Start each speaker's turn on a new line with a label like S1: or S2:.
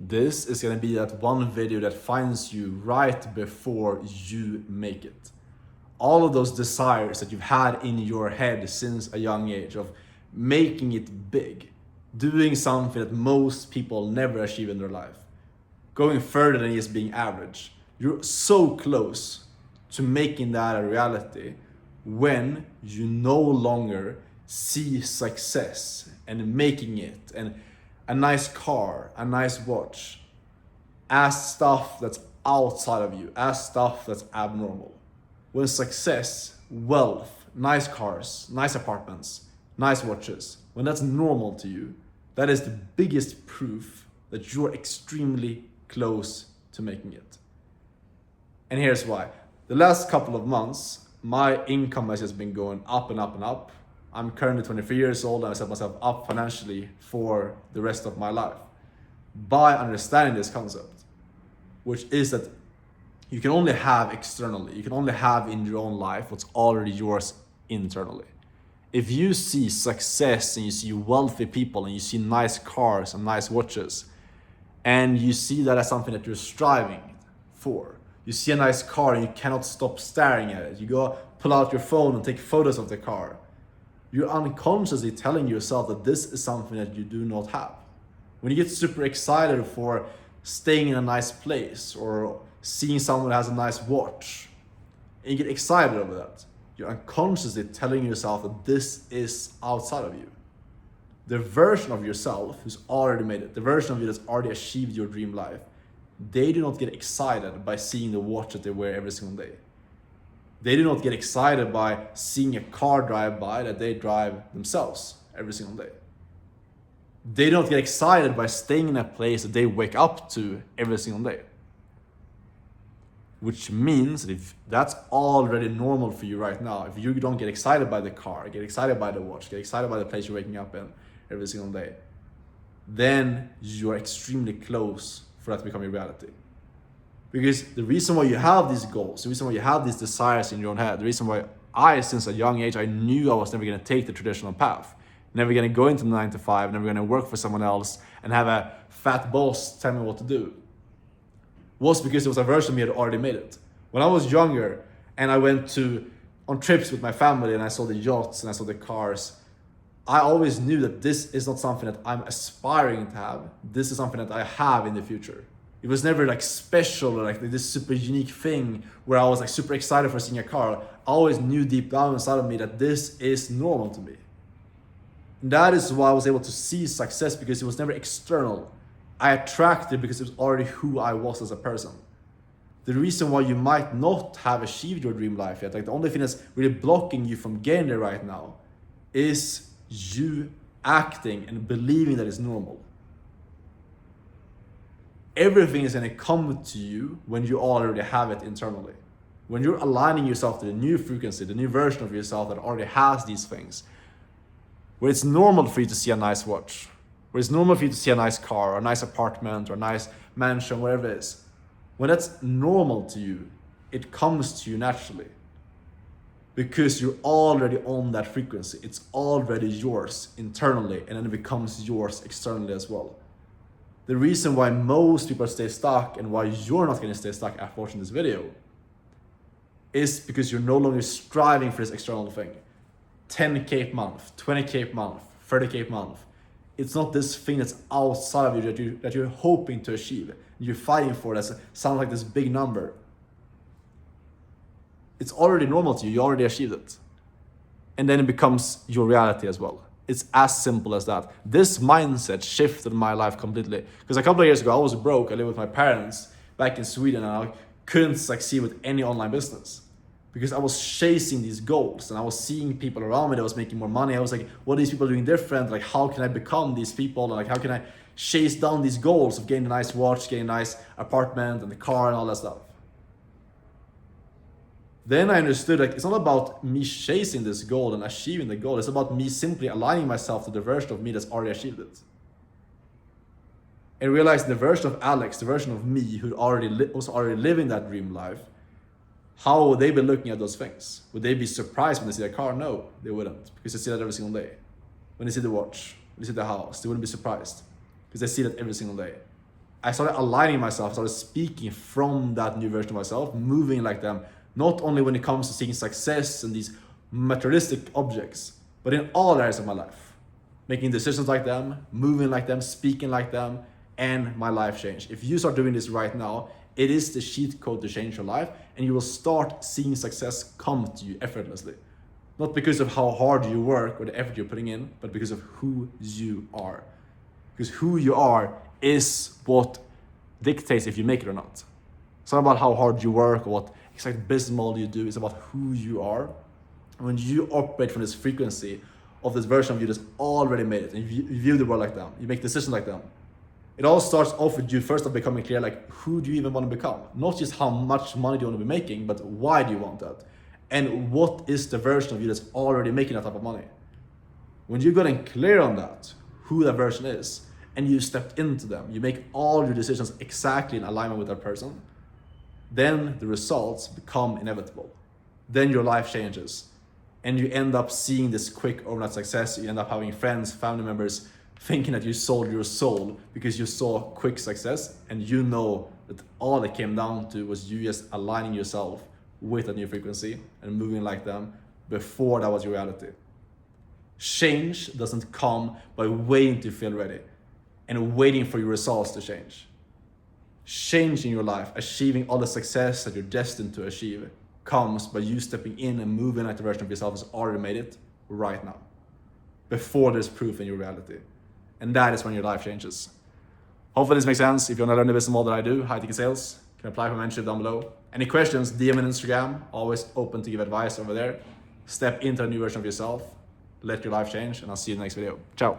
S1: This is gonna be that one video that finds you right before you make it. All of those desires that you've had in your head since a young age of making it big, doing something that most people never achieve in their life, going further than just being average. You're so close to making that a reality when you no longer see success and making it and a nice car, a nice watch, as stuff that's outside of you, as stuff that's abnormal. When success, wealth, nice cars, nice apartments, nice watches, when that's normal to you, that is the biggest proof that you're extremely close to making it. And here's why. The last couple of months, my income has just been going up and up and up. I'm currently 23 years old and I set myself up financially for the rest of my life by understanding this concept, which is that you can only have externally, you can only have in your own life what's already yours internally. If you see success and you see wealthy people and you see nice cars and nice watches, and you see that as something that you're striving for, you see a nice car and you cannot stop staring at it, you go pull out your phone and take photos of the car, you're unconsciously telling yourself that this is something that you do not have. When you get super excited for staying in a nice place or seeing someone that has a nice watch, and you get excited over that, you're unconsciously telling yourself that this is outside of you. The version of yourself who's already made it, the version of you that's already achieved your dream life, they do not get excited by seeing the watch that they wear every single day. They do not get excited by seeing a car drive by that they drive themselves every single day. They don't get excited by staying in a place that they wake up to every single day. Which means that if that's already normal for you right now, if you don't get excited by the car, get excited by the watch, get excited by the place you're waking up in every single day, then you're extremely close for that to become a reality. Because the reason why you have these goals, the reason why you have these desires in your own head, the reason why since a young age, I knew I was never gonna take the traditional path, never gonna go into 9 to 5, never gonna work for someone else and have a fat boss tell me what to do, was because there was a version of me that had already made it. When I was younger and I went on trips with my family and I saw the yachts and I saw the cars, I always knew that this is not something that I'm aspiring to have. This is something that I have in the future. It was never like special or like this super unique thing where I was like super excited for seeing a car. I always knew deep down inside of me that this is normal to me. And that is why I was able to see success, because it was never external. I attracted because it was already who I was as a person. The reason why you might not have achieved your dream life yet, like the only thing that's really blocking you from getting there right now, is you acting and believing that it's normal. Everything is going to come to you when you already have it internally. When you're aligning yourself to the new frequency, the new version of yourself that already has these things, where it's normal for you to see a nice watch, where it's normal for you to see a nice car or a nice apartment or a nice mansion, whatever it is. When that's normal to you, it comes to you naturally. Because you're already on that frequency. It's already yours internally, and then it becomes yours externally as well. The reason why most people stay stuck and why you're not going to stay stuck after watching this video is because you're no longer striving for this external thing. 10K a month, 20K a month, 30K a month. It's not this thing that's outside of you that you're hoping to achieve. You're fighting for that sounds like this big number. It's already normal to you. You already achieved it. And then it becomes your reality as well. It's as simple as that. This mindset shifted my life completely. Because a couple of years ago, I was broke. I lived with my parents back in Sweden, and I couldn't succeed with any online business. Because I was chasing these goals, and I was seeing people around me that was making more money. I was like, what are these people doing different? Like, how can I become these people? And like, how can I chase down these goals of getting a nice watch, getting a nice apartment and the car and all that stuff? Then I understood, like, it's not about me chasing this goal and achieving the goal. It's about me simply aligning myself to the version of me that's already achieved it. And realized the version of Alex, the version of me who was already living that dream life, how would they be looking at those things? Would they be surprised when they see a car? No, they wouldn't, because they see that every single day. When they see the watch, when they see the house, they wouldn't be surprised, because they see that every single day. I started aligning myself, I started speaking from that new version of myself, moving like them, not only when it comes to seeking success and these materialistic objects, but in all areas of my life. Making decisions like them, moving like them, speaking like them, and my life changed. If you start doing this right now, it is the cheat code to change your life, and you will start seeing success come to you effortlessly. Not because of how hard you work or the effort you're putting in, but because of who you are. Because who you are is what dictates if you make it or not. It's not about how hard you work or what exact business model you do, it's about who you are. When you operate from this frequency of this version of you that's already made it, and you view the world like them, you make decisions like them, it all starts off with you first of becoming clear, like, who do you even want to become? Not just how much money do you want to be making, but why do you want that? And what is the version of you that's already making that type of money? When you've gotten clear on that, who that version is, and you stepped into them, you make all your decisions exactly in alignment with that person, then the results become inevitable. Then your life changes. And you end up seeing this quick overnight success. You end up having friends, family members, thinking that you sold your soul because you saw quick success, and you know that all it came down to was you just aligning yourself with a new frequency and moving like them before that was your reality. Change doesn't come by waiting to feel ready and waiting for your results to change. Change in your life, achieving all the success that you're destined to achieve, comes by you stepping in and moving like the version of yourself has already made it right now, before there's proof in your reality. And that is when your life changes. Hopefully this makes sense. If you want to learn the business model that I do, high ticket sales, you can apply for mentorship down below. Any questions, DM on Instagram, always open to give advice over there. Step into a new version of yourself, let your life change, and I'll see you in the next video. Ciao.